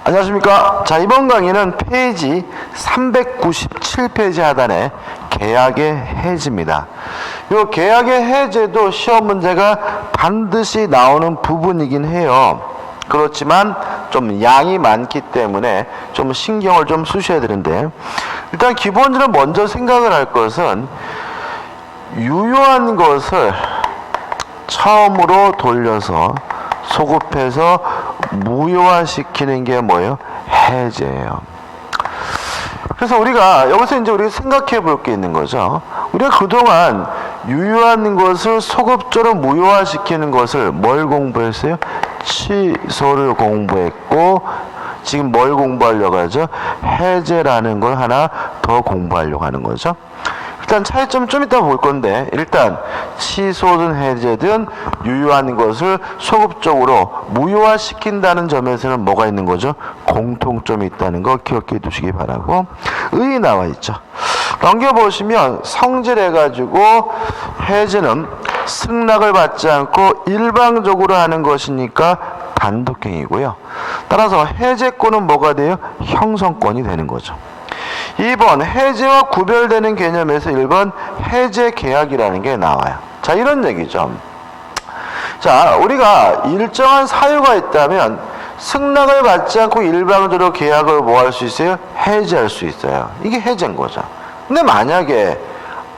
안녕하십니까. 자, 이번 강의는 페이지 397페이지 하단에 계약의 해지입니다. 이 계약의 해제도 시험 문제가 반드시 나오는 부분이긴 해요. 그렇지만 좀 양이 많기 때문에 좀 신경을 좀 쓰셔야 되는데, 일단 기본적으로 먼저 생각을 할 것은 유효한 것을 처음으로 돌려서 소급해서 무효화시키는 게 뭐예요? 해제예요. 그래서 우리가 여기서 이제 우리가 생각해 볼 게 있는 거죠. 우리가 그동안 유효한 것을 소급적으로 무효화시키는 것을 뭘 공부했어요? 취소를 공부했고, 지금 뭘 공부하려고 하죠? 해제라는 걸 하나 더 공부하려고 하는 거죠. 일단 차이점 좀 이따 볼 건데, 일단 취소든 해제든 유효한 것을 소급적으로 무효화시킨다는 점에서는 뭐가 있는 거죠? 공통점이 있다는 거 기억해 두시기 바라고. 의 나와 있죠. 넘겨보시면 성질해가지고 해제는 승낙을 받지 않고 일방적으로 하는 것이니까 단독행위고요. 따라서 해제권은 뭐가 돼요? 형성권이 되는 거죠. 2번 해제와 구별되는 개념에서 1번 해제 계약이라는 게 나와요. 자, 이런 얘기죠. 자, 우리가 일정한 사유가 있다면 승낙을 받지 않고 일방적으로 계약을 뭐 할 수 있어요? 해제할 수 있어요. 이게 해제인 거죠. 근데 만약에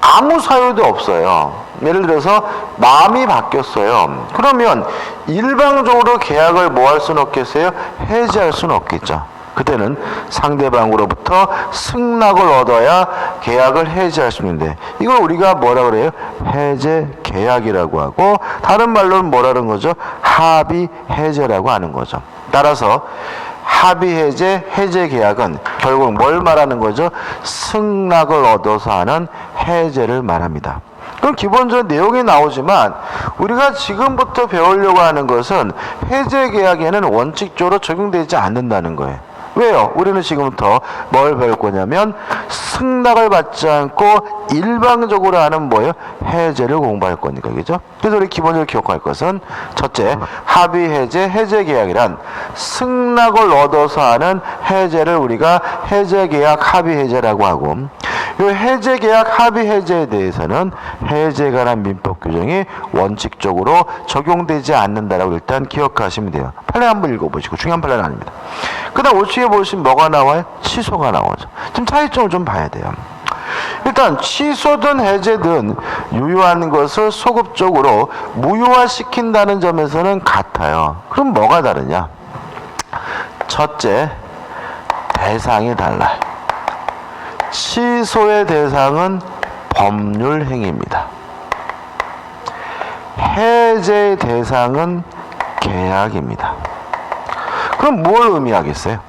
아무 사유도 없어요. 예를 들어서 마음이 바뀌었어요. 그러면 일방적으로 계약을 뭐 할 수는 없겠어요? 해제할 수는 없겠죠. 그때는 상대방으로부터 승낙을 얻어야 계약을 해제할 수 있는데, 이걸 우리가 뭐라 그래요? 해제 계약이라고 하고, 다른 말로는 뭐라는 거죠? 합의 해제라고 하는 거죠. 따라서 합의 해제, 해제 계약은 결국 뭘 말하는 거죠? 승낙을 얻어서 하는 해제를 말합니다. 그럼 기본적인 내용이 나오지만 우리가 지금부터 배우려고 하는 것은 해제 계약에는 원칙적으로 적용되지 않는다는 거예요. 왜요? 우리는 지금부터 뭘 배울 거냐면 승낙을 받지 않고 일방적으로 하는 뭐예요? 해제를 공부할 거니까, 그죠? 그래서 우리 기본적으로 기억할 것은 첫째, 합의 해제, 해제 계약이란 승낙을 얻어서 하는 해제를 우리가 해제 계약, 합의 해제라고 하고, 이 해제 계약, 합의 해제에 대해서는 해제에 관한 민법 규정이 원칙적으로 적용되지 않는다라고 일단 기억하시면 돼요. 판례 한번 읽어보시고, 중요한 판례는 아닙니다. 그 다음 우측에 보시면 뭐가 나와요? 취소가 나오죠. 좀 차이점을 좀 봐야 돼요. 일단 취소든 해제든 유효한 것을 소급적으로 무효화시킨다는 점에서는 같아요. 그럼 뭐가 다르냐? 첫째, 대상이 달라요. 취소의 대상은 법률 행위입니다. 해제의 대상은 계약입니다. 그럼 뭘 의미하겠어요?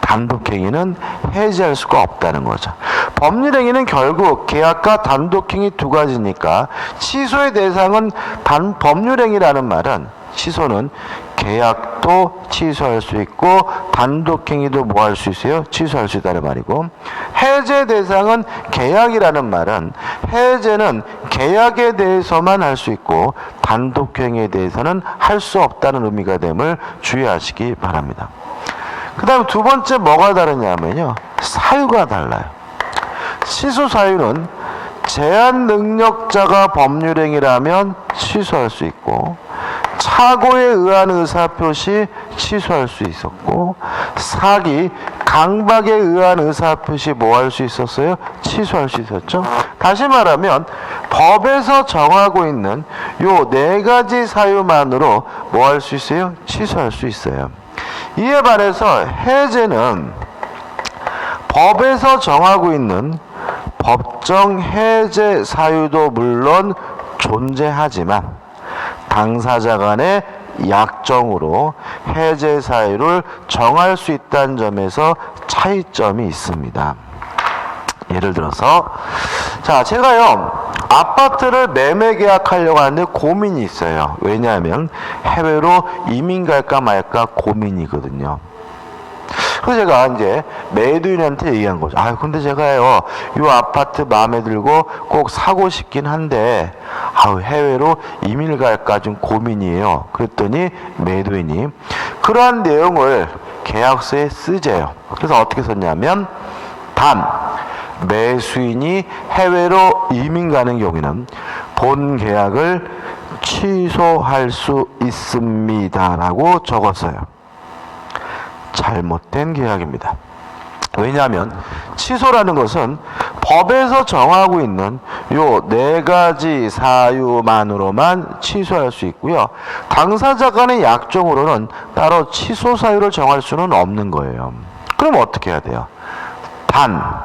단독행위는 해제할 수가 없다는 거죠. 법률행위는 결국 계약과 단독행위 두 가지니까, 취소의 대상은 법률행위라는 말은 취소는 계약도 취소할 수 있고 단독행위도 뭐 할 수 있어요? 취소할 수 있다는 말이고, 해제 대상은 계약이라는 말은 해제는 계약에 대해서만 할 수 있고 단독행위에 대해서는 할 수 없다는 의미가 됨을 주의하시기 바랍니다. 그 다음 두 번째 뭐가 다르냐면요, 사유가 달라요. 취소 사유는 제한 능력자가 법률행위라면 취소할 수 있고, 착오에 의한 의사표시 취소할 수 있었고, 사기, 강박에 의한 의사표시 뭐 할 수 있었어요? 취소할 수 있었죠. 다시 말하면 법에서 정하고 있는 요 네 가지 사유만으로 뭐 할 수 있어요? 취소할 수 있어요. 이에 반해서 해제는 법에서 정하고 있는 법정 해제 사유도 물론 존재하지만 당사자 간의 약정으로 해제 사유를 정할 수 있다는 점에서 차이점이 있습니다. 예를 들어서, 자, 제가요 아파트를 매매 계약하려고 하는데 고민이 있어요. 왜냐하면 해외로 이민 갈까 말까 고민이거든요. 그래서 제가 이제 매도인한테 얘기한 거죠. 아, 근데 제가요, 이 아파트 마음에 들고 꼭 사고 싶긴 한데, 해외로 이민을 갈까 좀 고민이에요. 그랬더니 매도인이 그러한 내용을 계약서에 쓰재요. 그래서 어떻게 썼냐면 단 매수인이 해외로 이민 가는 경우에는 본 계약을 취소할 수 있습니다라고 적었어요. 잘못된 계약입니다. 왜냐하면 취소라는 것은 법에서 정하고 있는 요 4가지 사유만으로만 취소할 수 있고요. 당사자 간의 약정으로는 따로 취소 사유를 정할 수는 없는 거예요. 그럼 어떻게 해야 돼요? 단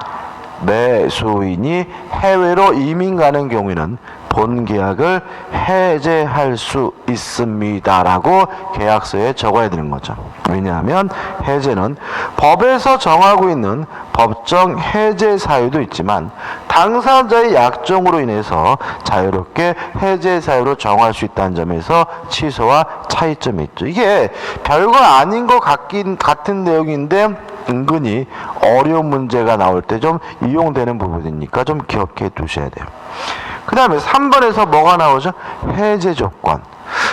매수인이 해외로 이민 가는 경우에는 본 계약을 해제할 수 있습니다라고 계약서에 적어야 되는 거죠. 왜냐하면 해제는 법에서 정하고 있는 법정 해제 사유도 있지만 당사자의 약정으로 인해서 자유롭게 해제 사유로 정할 수 있다는 점에서 취소와 차이점이 있죠. 이게 별거 아닌 것 같은 내용인데 은근히 어려운 문제가 나올 때 좀 이용되는 부분이니까 좀 기억해 두셔야 돼요. 그 다음에 3번에서 뭐가 나오죠? 해제 조건.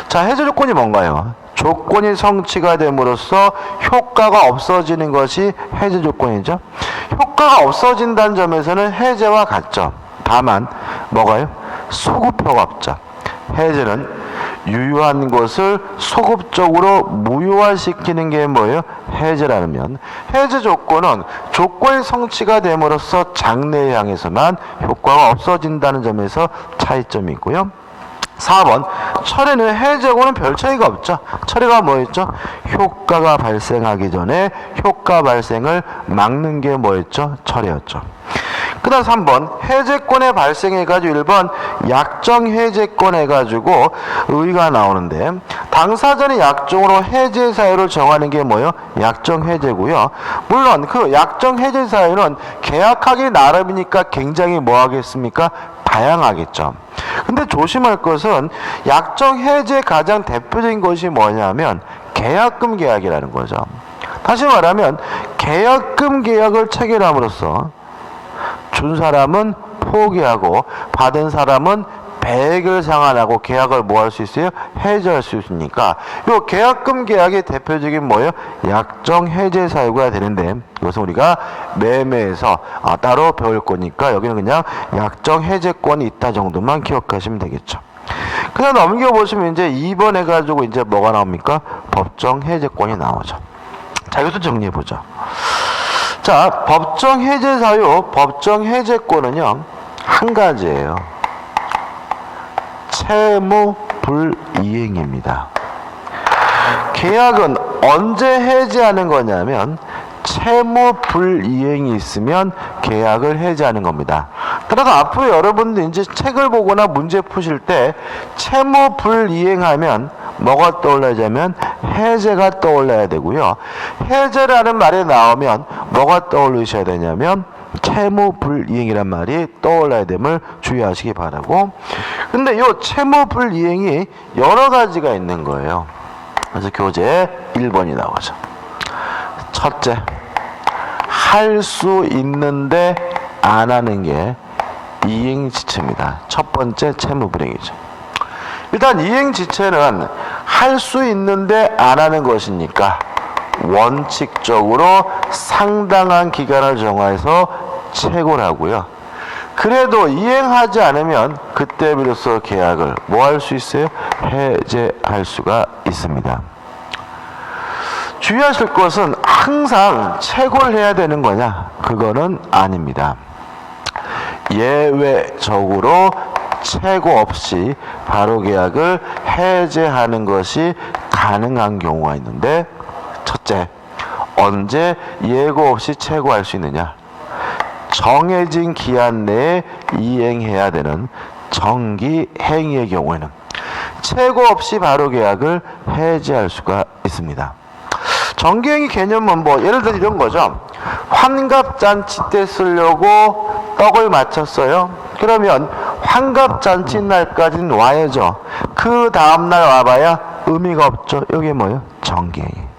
자, 해제 조건이 뭔가요? 조건이 성취가 됨으로써 효과가 없어지는 것이 해제 조건이죠. 효과가 없어진다는 점에서는 해제와 같죠. 다만 뭐가요? 소급효가 없죠. 해제는 유효한 것을 소급적으로 무효화시키는 게 뭐예요? 해제라면 해제 조건은 조건이 성취가 됨으로써 장래에 향해서만 효과가 없어진다는 점에서 차이점이 있고요. 4번 철회는 해제하고는 별 차이가 없죠. 철회가 뭐였죠? 효과가 발생하기 전에 효과 발생을 막는 게 뭐였죠? 철회였죠. 그 다음 3번 해제권의 발생해가지고 1번 약정 해제권 해가지고 의의가 나오는데 당사자의 약정으로 해제 사유를 정하는 게 뭐예요? 약정 해제고요. 물론 그 약정 해제 사유는 계약하기 나름이니까 굉장히 뭐 하겠습니까? 다양하겠죠. 근데 조심할 것은 약정 해제 가장 대표적인 것이 뭐냐면 계약금 계약이라는 거죠. 다시 말하면 계약금 계약을 체결함으로써 준 사람은 포기하고 받은 사람은 배액을 상환하고 계약을 뭐 할 수 있어요? 해제할 수 있으니까 요 계약금 계약의 대표적인 뭐예요? 약정 해제 사유가 되는데 이것은 우리가 매매에서 따로 배울 거니까 여기는 그냥 약정 해제권이 있다 정도만 기억하시면 되겠죠. 그냥 넘겨보시면 이제 2번 해가지고 이제 뭐가 나옵니까? 법정 해제권이 나오죠. 자, 이것도 정리해보죠. 자, 법정 해제 사유, 법정 해제권은요, 한 가지예요. 채무 불이행입니다. 계약은 언제 해제하는 거냐면 채무 불이행이 있으면 계약을 해제하는 겁니다. 따라서 앞으로 여러분들 이제 책을 보거나 문제 푸실 때 채무 불이행하면 뭐가 떠올라야냐면 해제가 떠올라야 되고요. 해제라는 말이 나오면 뭐가 떠올리셔야 되냐면 채무 불이행이란 말이 떠올라야 됨을 주의하시기 바라고. 근데 이 채무 불이행이 여러 가지가 있는 거예요. 그래서 교재에 1번이 나오죠. 첫째, 할 수 있는데 안 하는 게 이행지체입니다. 첫 번째 채무 불이행이죠. 일단 이행지체는 할 수 있는데 안 하는 것이니까 원칙적으로 상당한 기간을 정해서 채굴 하고요. 그래도 이행하지 않으면 그때 비로소 계약을 뭐 할 수 있어요? 해제할 수가 있습니다. 주의하실 것은 항상 채굴해야 되는 거냐? 그거는 아닙니다. 예외적으로 채고 없이 바로 계약을 해제하는 것이 가능한 경우가 있는데, 첫째, 언제 예고 없이 채고할 수 있느냐? 정해진 기한 내에 이행해야 되는 정기 행위의 경우에는 채고 없이 바로 계약을 해제할 수가 있습니다. 정기행위 개념은 뭐 예를 들어 이런 거죠. 환갑잔치 때 쓰려고 떡을 맞췄어요. 그러면 환갑잔치 날까지는 와야죠. 그 다음날 와봐야 의미가 없죠. 이게 뭐예요? 정기행위.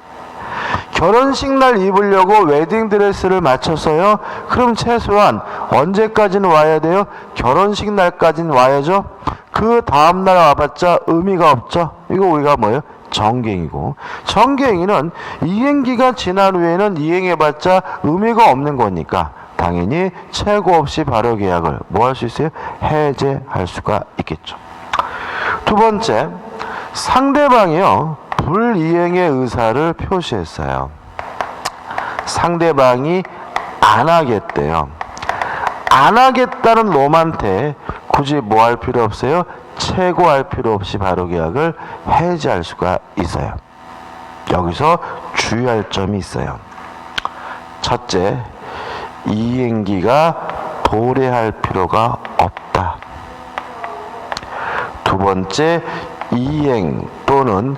결혼식 날 입으려고 웨딩드레스를 맞췄어요. 그럼 최소한 언제까지는 와야 돼요? 결혼식 날까지는 와야죠. 그 다음날 와봤자 의미가 없죠. 이거 우리가 뭐예요? 정갱이고, 정갱이는 이행기가 지난 후에는 이행해봤자 의미가 없는 거니까 당연히 최고 없이 발효 계약을 뭐 할 수 있어요? 해제할 수가 있겠죠. 두 번째, 상대방이요 불이행의 의사를 표시했어요. 상대방이 안 하겠대요. 안 하겠다는 놈한테 굳이 뭐 할 필요 없어요? 최고할 필요 없이 발효 계약을 해제할 수가 있어요. 여기서 주의할 점이 있어요. 첫째, 이행기가 도래할 필요가 없다. 두 번째, 이행 또는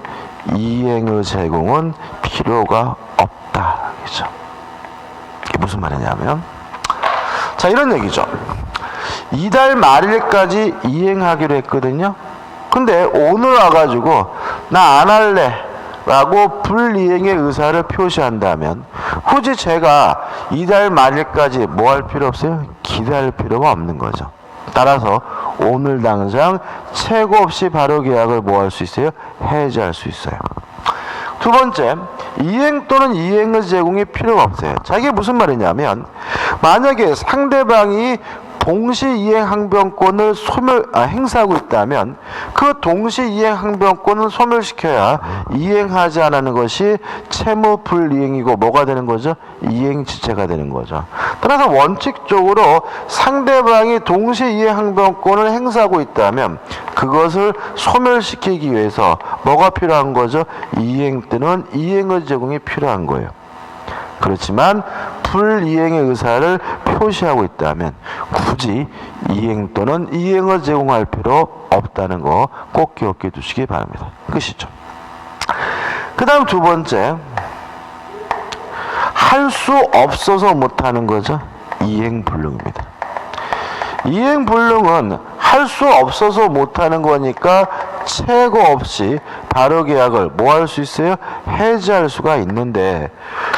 이행의 제공은 필요가 없다. 그죠? 이게 무슨 말이냐면, 자, 이런 얘기죠. 이달 말일까지 이행하기로 했거든요. 근데 오늘 와가지고 나 안 할래 라고 불이행의 의사를 표시한다면 굳이 제가 이달 말일까지 뭐 할 필요 없어요? 기다릴 필요가 없는 거죠. 따라서 오늘 당장 최고 없이 발효 계약을 뭐 할 수 있어요? 해제할 수 있어요. 두 번째, 이행 또는 이행의 제공이 필요가 없어요. 자, 이게 무슨 말이냐면, 만약에 상대방이 동시 이행 항변권을 행사하고 있다면 그 동시 이행 항변권을 소멸시켜야 이행하지 않는 것이 채무 불이행이고 뭐가 되는 거죠? 이행지체가 되는 거죠. 따라서 원칙적으로 상대방이 동시 이행 항변권을 행사하고 있다면 그것을 소멸시키기 위해서 뭐가 필요한 거죠? 이행 또는 이행의 제공이 필요한 거예요. 그렇지만 불이행의 의사를 표시하고 있다면 굳이 이행 또는 이행을 제공할 필요 없다는 거 꼭 기억해 두시기 바랍니다. 끝이죠. 그 다음 두 번째, 할 수 없어서 못하는 거죠. 이행불능입니다. 이행불능은 할 수 없어서 못하는 거니까 최고 없이 발효 계약을 뭐 할 수 있어요? 해제할 수가 있는데,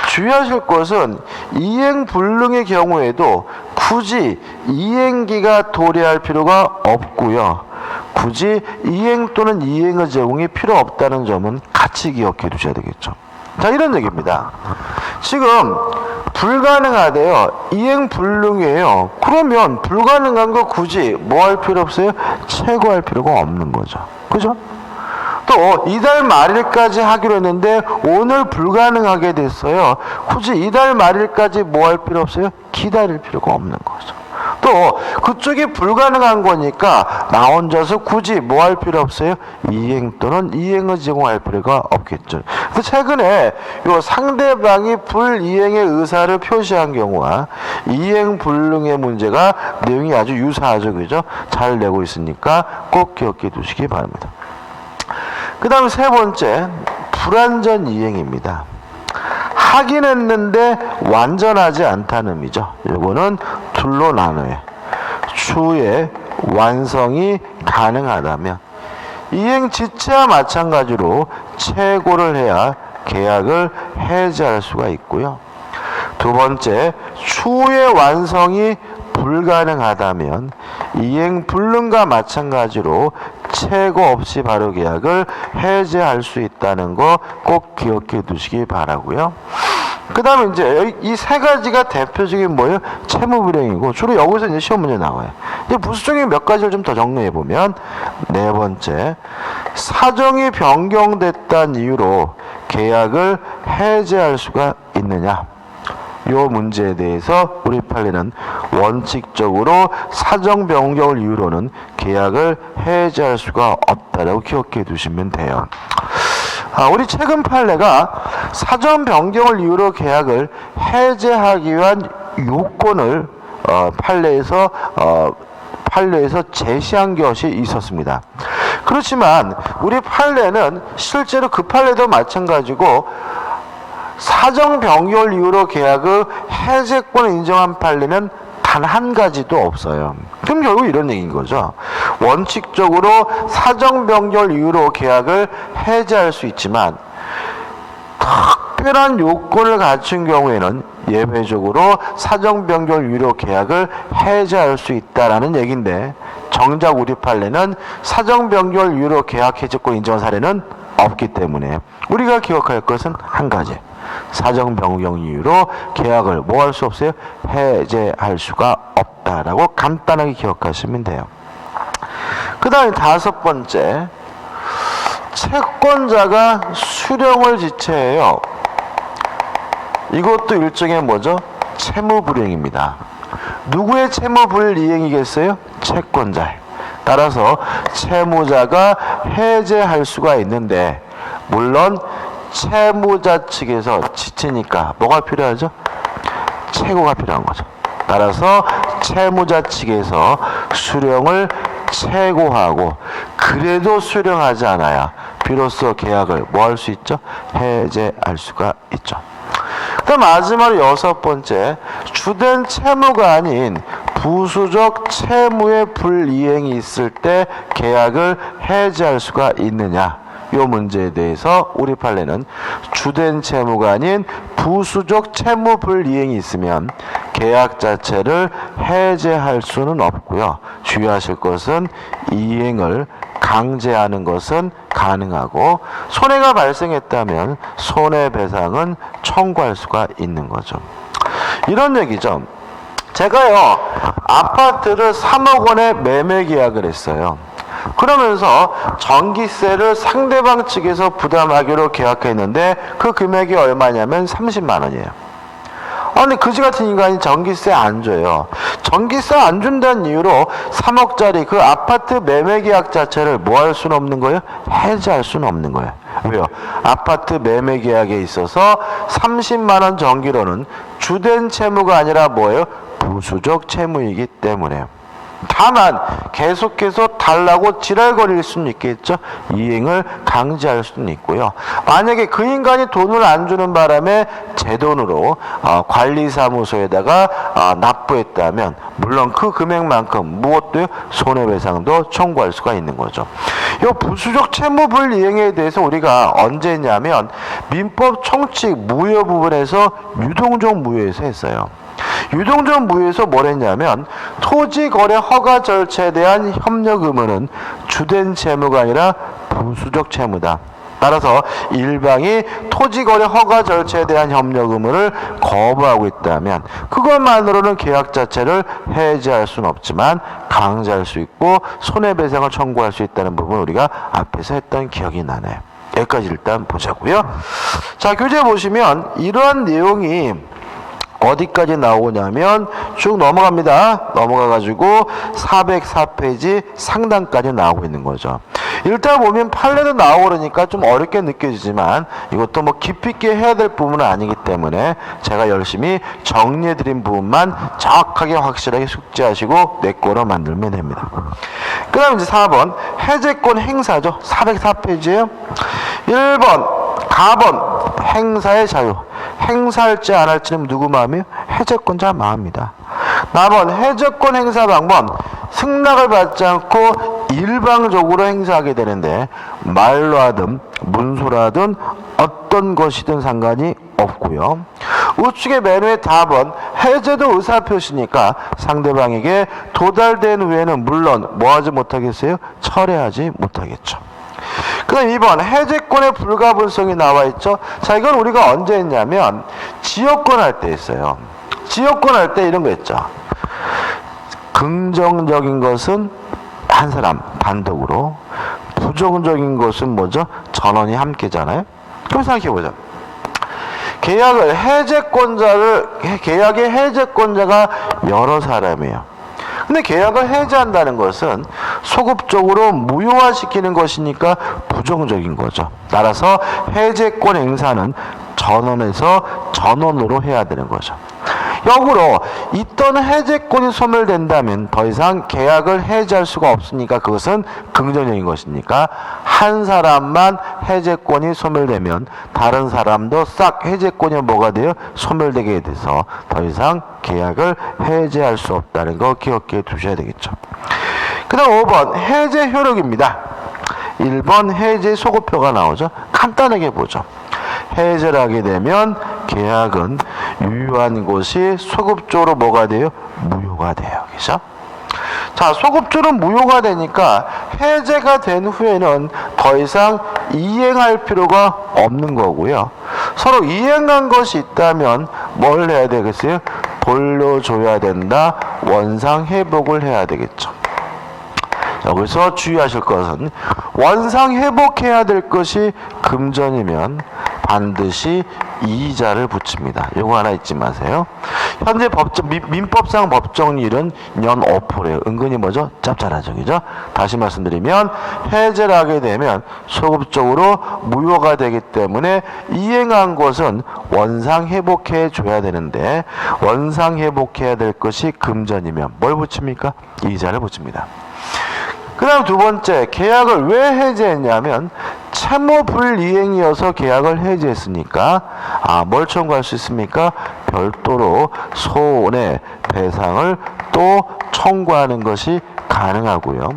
주의하실 것은 이행불능의 경우에도 굳이 이행기가 도래할 필요가 없고요. 굳이 이행 또는 이행의 제공이 필요 없다는 점은 같이 기억해 두셔야 되겠죠. 자, 이런 얘기입니다. 지금 불가능하대요. 이행불능이에요. 그러면 불가능한 거 굳이 뭐 할 필요 없어요? 최고할 필요가 없는 거죠. 그죠? 또 이달 말일까지 하기로 했는데 오늘 불가능하게 됐어요. 굳이 이달 말일까지 뭐 할 필요 없어요? 기다릴 필요가 없는 거죠. 또 그쪽이 불가능한 거니까 나 혼자서 굳이 뭐 할 필요 없어요? 이행 또는 이행을 제공할 필요가 없겠죠. 그래서 최근에 요 상대방이 불이행의 의사를 표시한 경우와 이행 불능의 문제가 내용이 아주 유사하죠. 그죠? 잘 내고 있으니까 꼭 기억해 두시기 바랍니다. 그 다음 세 번째, 불완전 이행입니다. 하긴 했는데 완전하지 않다는 의미죠. 이거는 둘로 나눠요. 추후에 완성이 가능하다면 이행 지체와 마찬가지로 최고를 해야 계약을 해제할 수가 있고요. 두 번째, 추후에 완성이 불가능하다면 이행 불능과 마찬가지로 최고 없이 발효 계약을 해제할 수 있다는 거 꼭 기억해 두시기 바라고요. 그 다음에 이제 이 세 가지가 대표적인 뭐예요? 채무불이행이고 주로 여기서 이제 시험 문제 나와요. 이제 부수적인 몇 가지를 좀 더 정리해 보면, 네 번째, 사정이 변경됐다는 이유로 계약을 해제할 수가 있느냐? 요 문제에 대해서 우리 판례는 원칙적으로 사정 변경을 이유로는 계약을 해제할 수가 없다라고 기억해 두시면 돼요. 우리 최근 판례가 사정 변경을 이유로 계약을 해제하기 위한 요건을 판례에서 제시한 것이 있었습니다. 그렇지만 우리 판례는 실제로 그 판례도 마찬가지고 사정 변경을 이유로 계약의 해제권을 인정한 판례는 단 한 가지도 없어요. 그럼 결국 이런 얘기인 거죠. 원칙적으로 사정 변경을 이유로 계약을 해제할 수 있지만 특별한 요건을 갖춘 경우에는 예외적으로 사정 변경을 이유로 계약을 해제할 수 있다라는 얘기인데, 정작 우리 판례는 사정 변경을 이유로 계약 해제권 인정한 사례는 없기 때문에 우리가 기억할 것은 한 가지. 사정 변경 이유로 계약을 뭐 할 수 없어요? 해제할 수가 없다라고 간단하게 기억하시면 돼요. 그 다음에 다섯 번째, 채권자가 수령을 지체해요. 이것도 일종의 뭐죠? 채무불이행입니다. 누구의 채무불이행이겠어요? 채권자의. 따라서 채무자가 해제할 수가 있는데, 물론 채무자 측에서 지치니까 뭐가 필요하죠? 채고가 필요한 거죠. 따라서 채무자 측에서 수령을 채고하고, 그래도 수령하지 않아야 비로소 계약을 뭐 할 수 있죠? 해제할 수가 있죠. 그다음 마지막으로 여섯 번째, 주된 채무가 아닌 부수적 채무의 불이행이 있을 때 계약을 해제할 수가 있느냐, 이 문제에 대해서 우리 판례는 주된 채무가 아닌 부수적 채무 불이행이 있으면 계약 자체를 해제할 수는 없고요. 주의하실 것은 이행을 강제하는 것은 가능하고, 손해가 발생했다면 손해배상은 청구할 수가 있는 거죠. 이런 얘기죠. 제가요, 아파트를 3억 원에 매매 계약을 했어요. 그러면서 전기세를 상대방 측에서 부담하기로 계약했는데 그 금액이 얼마냐면 30만 원이에요. 근데 그지 같은 인간이 전기세 안 줘요. 전기세 안 준다는 이유로 3억짜리 그 아파트 매매 계약 자체를 뭐 할 수는 없는 거예요? 해지할 수는 없는 거예요. 왜요? 아파트 매매 계약에 있어서 30만 원 전기료는 주된 채무가 아니라 뭐예요? 부수적 채무이기 때문에요. 다만 계속해서 달라고 지랄거릴 수는 있겠죠. 이행을 강제할 수는 있고요. 만약에 그 인간이 돈을 안 주는 바람에 제 돈으로 관리사무소에다가 납부했다면 물론 그 금액만큼 무엇도요? 손해배상도 청구할 수가 있는 거죠. 이 부수적 채무불이행에 대해서 우리가 언제 했냐면 민법 총칙 무효 부분에서 유동적 무효에서 했어요. 유동적 무효에서 뭘 했냐면 토지거래 허가 절차에 대한 협력 의무는 주된 채무가 아니라 부수적 채무다. 따라서 일방이 토지거래 허가 절차에 대한 협력 의무를 거부하고 있다면 그것만으로는 계약 자체를 해지할 수는 없지만 강제할 수 있고 손해배상을 청구할 수 있다는 부분 우리가 앞에서 했던 기억이 나네요. 여기까지 일단 보자고요. 자, 교재 보시면 이러한 내용이 어디까지 나오냐면 쭉 넘어갑니다. 넘어가가지고 404페이지 상단까지 나오고 있는 거죠. 일단 보면 판례도 나오고 그러니까 좀 어렵게 느껴지지만 이것도 뭐 깊이 있게 해야 될 부분은 아니기 때문에 제가 열심히 정리해드린 부분만 정확하게 확실하게 숙지하시고 내 거로 만들면 됩니다. 그 다음 이제 4번 해제권 행사죠. 404페이지에요. 1번 가번 행사의 자유. 행사할지 안 할지는 누구 마음이에요? 해제권자 마음입니다. 나번 해제권 행사 방법 승낙을 받지 않고 일방적으로 행사하게 되는데 말로 하든 문서로 하든 어떤 것이든 상관이 없고요. 우측의 맨 위에 답은 해제도 의사표시니까 상대방에게 도달된 후에는 물론 뭐하지 못하겠어요? 철회하지 못하겠죠. 그 다음 2번 해제권의 불가분성이 나와 있죠. 자, 이건 우리가 언제 했냐면 지역권 할 때 했어요. 지역권 할 때 이런 거 했죠. 긍정적인 것은 한 사람 단독으로, 부정적인 것은 뭐죠? 전원이 함께잖아요. 그럼 생각해보자. 계약의 해제권자가 여러 사람이에요. 근데 계약을 해제한다는 것은 소급적으로 무효화시키는 것이니까 부정적인 거죠. 따라서 해제권 행사는 전원에서 전원으로 해야 되는 거죠. 역으로 있던 해제권이 소멸된다면 더 이상 계약을 해제할 수가 없으니까 그것은 긍정적인 것이니까 한 사람만 해제권이 소멸되면 다른 사람도 싹 해제권이 뭐가 돼요? 소멸되게 돼서 더 이상 계약을 해제할 수 없다는 거 기억해 두셔야 되겠죠. 그 다음 5번 해제 효력입니다. 1번 해제 소급표가 나오죠. 간단하게 보죠. 해제를 하게 되면 계약은 유효한 것이 소급적으로 뭐가 돼요? 무효가 돼요. 그죠? 자, 소급주는 무효가 되니까 해제가 된 후에는 더 이상 이행할 필요가 없는 거고요. 서로 이행한 것이 있다면 뭘 해야 되겠어요? 돌려줘야 된다. 원상 회복을 해야 되겠죠. 여기서 주의하실 것은 원상 회복해야 될 것이 금전이면 반드시 이자를 붙입니다. 요거 하나 잊지 마세요. 현재 민법상 법정률은 연 5%예요. 은근히 뭐죠? 짭짤하죠. 그죠? 다시 말씀드리면 해제를 하게 되면 소급적으로 무효가 되기 때문에 이행한 것은 원상 회복해 줘야 되는데 원상 회복해야 될 것이 금전이면 뭘 붙입니까? 이자를 붙입니다. 그 다음 두 번째, 계약을 왜 해제했냐면 채무 불이행이어서 계약을 해제했으니까 뭘 청구할 수 있습니까? 별도로 손해배상을 또 청구하는 것이 가능하고요.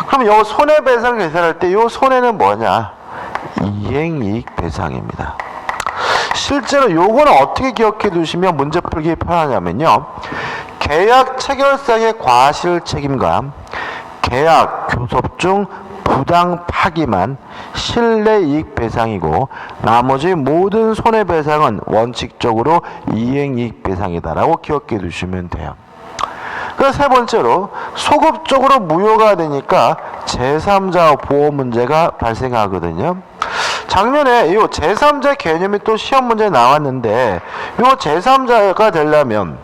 그럼 이 손해배상 계산할 때 이 손해는 뭐냐? 이행이익 배상입니다. 실제로 요거는 어떻게 기억해 두시면 문제 풀기 편하냐면요. 계약 체결상의 과실 책임과 계약 교섭 중 부당 파기만 실내이익 배상이고 나머지 모든 손해배상은 원칙적으로 이행이익 배상이다라고 기억해 두시면 돼요. 그 세 번째로 소급적으로 무효가 되니까 제3자 보호 문제가 발생하거든요. 작년에 이 제3자 개념이 또 시험 문제에 나왔는데 이 제3자가 되려면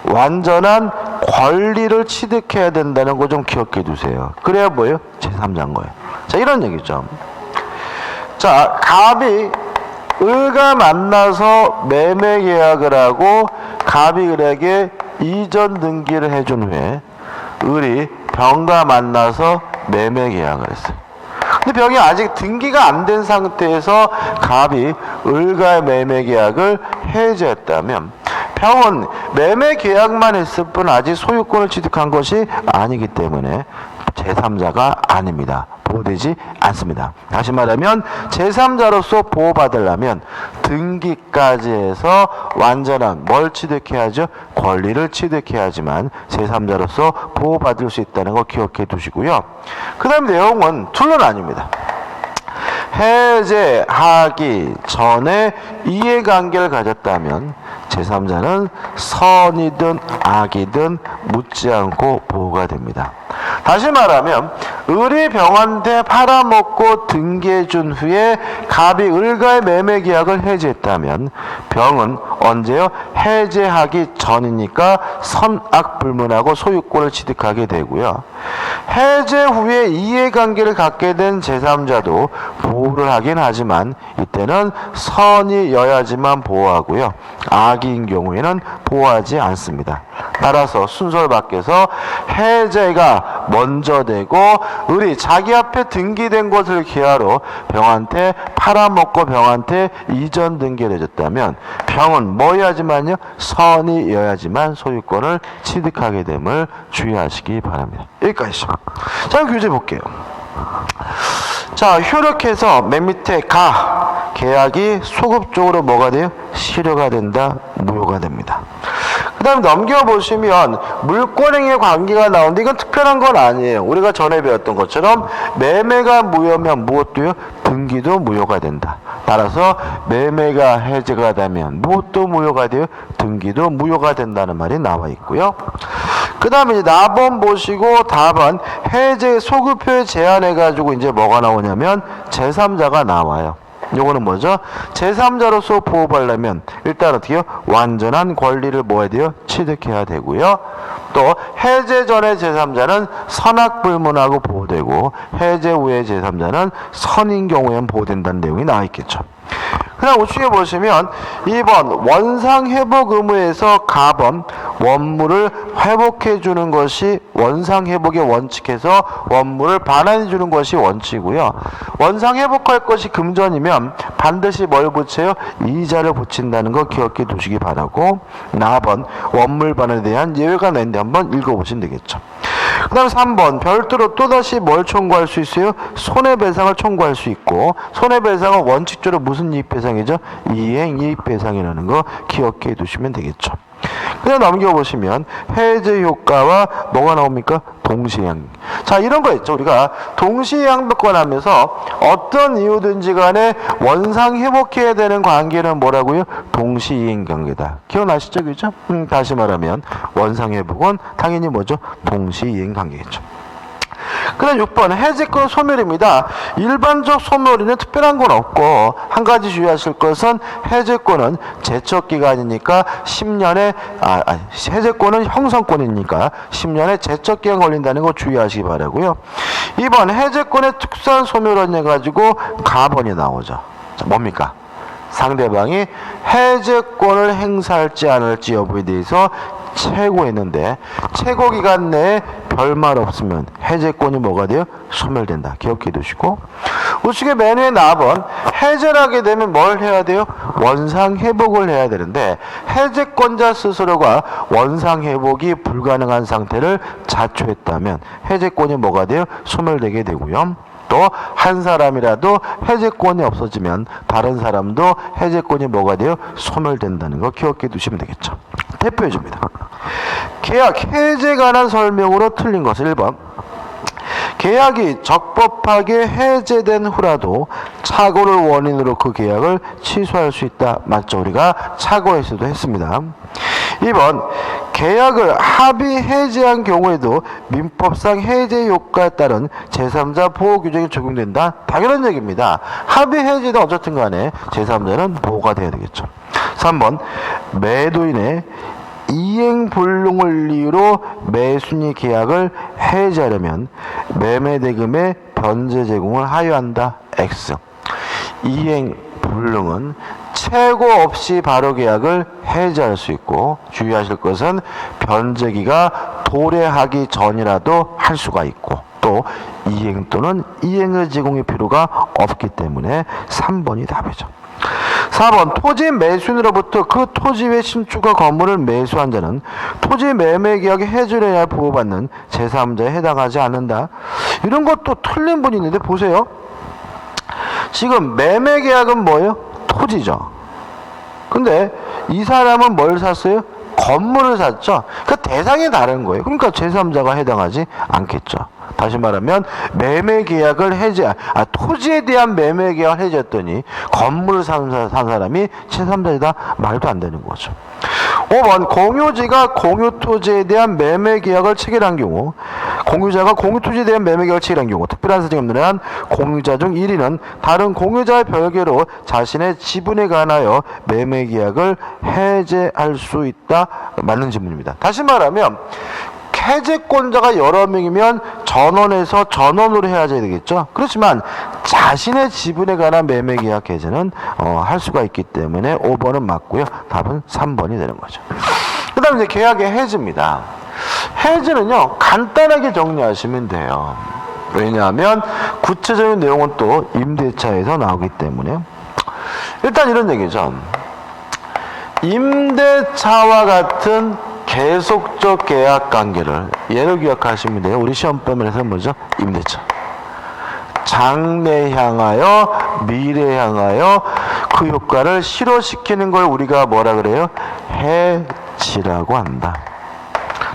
완전한 권리를 취득해야 된다는 거 좀 기억해 두세요. 그래야 뭐예요? 제3자인 거예요. 자, 이런 얘기죠. 자, 갑이 을과 만나서 매매 계약을 하고 갑이 을에게 이전 등기를 해준 후에 을이 병과 만나서 매매 계약을 했어요. 근데 병이 아직 등기가 안 된 상태에서 갑이 을과의 매매 계약을 해제했다면 병은 매매 계약만 했을 뿐 아직 소유권을 취득한 것이 아니기 때문에 제3자가 아닙니다. 보호되지 않습니다. 다시 말하면 제3자로서 보호받으려면 등기까지 해서 완전한 뭘 취득해야죠? 권리를 취득해야지만 제3자로서 보호받을 수 있다는 거 기억해 두시고요. 그 다음 내용은 둘로 나뉩니다. 해제하기 전에 이해관계를 가졌다면 제3자는 선이든 악이든 묻지 않고 보호가 됩니다. 다시 말하면 을이 병한테 팔아먹고 등기해준 후에 갑이 을과의 매매 계약을 해제했다면 병은 언제요? 해제하기 전이니까 선악불문하고 소유권을 취득하게 되고요. 해제 후에 이해관계를 갖게 된 제3자도 보호를 하긴 하지만 이때는 선이여야지만 보호하고요. 악인 경우에는 보호하지 않습니다. 따라서 순서를 바뀌어서 해제가 먼저 되고 을이 자기 앞에 등기된 것을 기하로 병한테 팔아먹고 병한테 이전 등기를 해줬다면 병은 뭐 해야지만요? 선이여야지만 소유권을 취득하게 됨을 주의하시기 바랍니다. 여기까지. 자, 교재 볼게요. 자, 효력해서 맨 밑에 계약이 소급적으로 뭐가 돼요? 실효가 된다, 무효가 됩니다. 그 다음에 넘겨보시면 물권행의 관계가 나오는데 이건 특별한 건 아니에요. 우리가 전에 배웠던 것처럼 매매가 무효면 무엇도요? 등기도 무효가 된다. 따라서 매매가 해제가 되면 무엇도 무효가 돼요? 등기도 무효가 된다는 말이 나와 있고요. 그 다음에 이제 나번 보시고 답은 해제 소급표에 제한해가지고 이제 뭐가 나오냐면 제3자가 나와요. 요거는 뭐죠? 제3자로서 보호받으려면 일단 어떻게요? 완전한 권리를 뭐 해야 돼요? 취득해야 되고요. 또 해제 전에 제3자는 선악불문하고 보호되고 해제 후에 제3자는 선인 경우에는 보호된다는 내용이 나와 있겠죠. 그 다음 우측에 보시면 2번 원상회복 의무에서 갑은 원물을 회복해 주는 것이 원상회복의 원칙에서 원물을 반환해 주는 것이 원칙이고요. 원상회복할 것이 금전이면 반드시 뭘 붙여요? 이자를 붙인다는 거 기억해 두시기 바라고, 나번 원물 반환에 대한 예외가 있는데 한번 읽어보시면 되겠죠. 그 다음 3번 별도로 또다시 뭘 청구할 수 있어요? 손해배상을 청구할 수 있고, 손해배상은 원칙적으로 무슨 이익배상이죠? 이행이익배상이라는 거 기억해 두시면 되겠죠. 그냥 넘겨보시면 해제 효과와 뭐가 나옵니까? 동시행. 자, 이런 거 있죠. 우리가 동시행복권 하면서 어떤 이유든지 간에 원상 회복해야 되는 관계는 뭐라고요? 동시행 관계다. 기억나시죠? 그죠? 다시 말하면 원상 회복은 당연히 뭐죠? 동시행 관계겠죠. 그다음 6번 해제권 소멸입니다. 일반적 소멸에는 특별한 건 없고 한 가지 주의하실 것은 해제권은 제척기간이니까 10년에 해제권은 형성권이니까 10년에 제척기간 걸린다는 거 주의하시기 바라고요. 2번 해제권의 특수한 소멸원 해가지고 가번이 나오죠. 자, 뭡니까? 상대방이 해제권을 행사할지 안 할지 여부에 대해서 최고했는데 최고 기간 내에 별말 없으면 해제권이 뭐가 돼요? 소멸된다. 기억해 두시고 우측에 맨 위에 4번 해제를 하게 되면 뭘 해야 돼요? 원상 회복을 해야 되는데 해제권자 스스로가 원상 회복이 불가능한 상태를 자초했다면 해제권이 뭐가 돼요? 소멸되게 되고요. 또 한 사람이라도 해제권이 없어지면 다른 사람도 해제권이 뭐가 돼요? 소멸된다는 거 기억해 두시면 되겠죠. 대표해 줍니다. 계약 해제에 관한 설명으로 틀린 것은 1번 계약이 적법하게 해제된 후라도 착오를 원인으로 그 계약을 취소할 수 있다. 맞죠? 우리가 착오에서도 했습니다. 2번 계약을 합의 해제한 경우에도 민법상 해제 효과에 따른 제3자 보호 규정이 적용된다. 당연한 얘기입니다. 합의 해제는 어쨌든 간에 제3자는 보호가 돼야 되겠죠. 3번 매도인의 이행불능을 이유로 매수인이 계약을 해제하려면 매매대금의 변제 제공을 하여한다. X. 이행불능은 최고 없이 바로 계약을 해제할 수 있고 주의하실 것은 변제기가 도래하기 전이라도 할 수가 있고 또 이행 또는 이행의 제공의 필요가 없기 때문에 3번이 답이죠. 4번 토지 매수인으로부터 그 토지 외 신축과 건물을 매수한 자는 토지 매매 계약의 해지를 해야 보호받는 제3자에 해당하지 않는다. 이런 것도 틀린 분이 있는데 보세요. 지금 매매 계약은 뭐예요? 토지죠. 근데 이 사람은 뭘 샀어요? 건물을 샀죠. 그 대상이 다른 거예요. 그러니까 제3자가 해당하지 않겠죠. 다시 말하면 매매 계약을 토지에 대한 매매 계약을 해제했더니 건물을 산 사람이 제3자이다 말도 안 되는 거죠. 5번 공유지가 공유토지에 대한 매매 계약을 체결한 경우 공유자가 공유토지에 대한 매매 계약을 체결한 경우 특별한 사정이 없는 한 공유자 중 1위는 다른 공유자의 별개로 자신의 지분에 관하여 매매 계약을 해제할 수 있다. 맞는 질문입니다. 다시 말하면 해제권자가 여러 명이면 전원에서 전원으로 해야 되겠죠. 그렇지만 자신의 지분에 관한 매매 계약 해제는 할 수가 있기 때문에 5번은 맞고요. 답은 3번이 되는 거죠. 그 다음에 이제 계약의 해지입니다. 해지는요 간단하게 정리하시면 돼요. 왜냐하면 구체적인 내용은 또 임대차에서 나오기 때문에 일단 이런 얘기죠. 임대차와 같은 계속적 계약 관계를 예를 기억하시면 돼요. 우리 시험범에서 뭐죠? 임대차. 장래 향하여 미래 향하여 그 효과를 실효시키는 걸 우리가 뭐라 그래요? 해지라고 한다.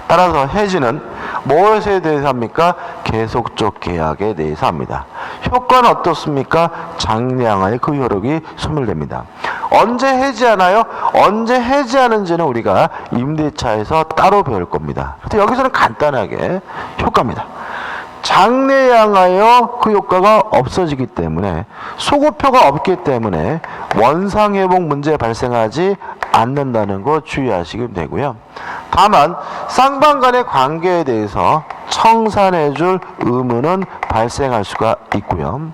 따라서 해지는 무엇에 대해서 합니까? 계속적 계약에 대해서 합니다. 효과는 어떻습니까? 장래 향하여 그 효력이 소멸됩니다. 언제 해지하나요? 언제 해지하는지는 우리가 임대차에서 따로 배울 겁니다. 여기서는 간단하게 효과입니다. 장래 향하여 그 효과가 없어지기 때문에 소급표가 없기 때문에 원상회복 문제 발생하지 않는다는 거 주의하시면 되고요. 다만 쌍방 간의 관계에 대해서 청산해 줄 의무는 발생할 수가 있고요.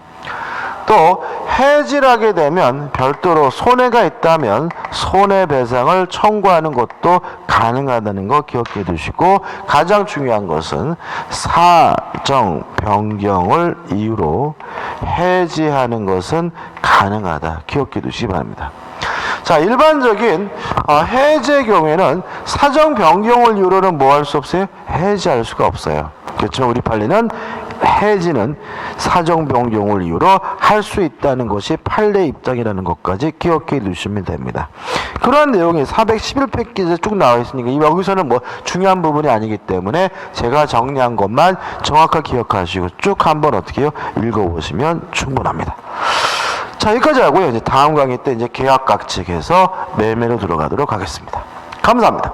또 해지를 하게 되면 별도로 손해가 있다면 손해배상을 청구하는 것도 가능하다는 거 기억해 두시고 가장 중요한 것은 사정 변경을 이유로 해지하는 것은 가능하다. 기억해 두시기 바랍니다. 자, 일반적인 해지의 경우에는 사정 변경을 이유로는 뭐 할 수 없어요? 해지할 수가 없어요. 그렇지만 우리 판례는 해지는 사정 변경을 이유로 할 수 있다는 것이 판례 입장이라는 것까지 기억해 두시면 됩니다. 그런 내용이 411페이지에 쭉 나와 있으니까 여기서는 뭐 중요한 부분이 아니기 때문에 제가 정리한 것만 정확하게 기억하시고 쭉 한번 어떻게 해요? 읽어보시면 충분합니다. 자, 여기까지 하고요. 이제 다음 강의 때 이제 계약각칙에서 매매로 들어가도록 하겠습니다. 감사합니다.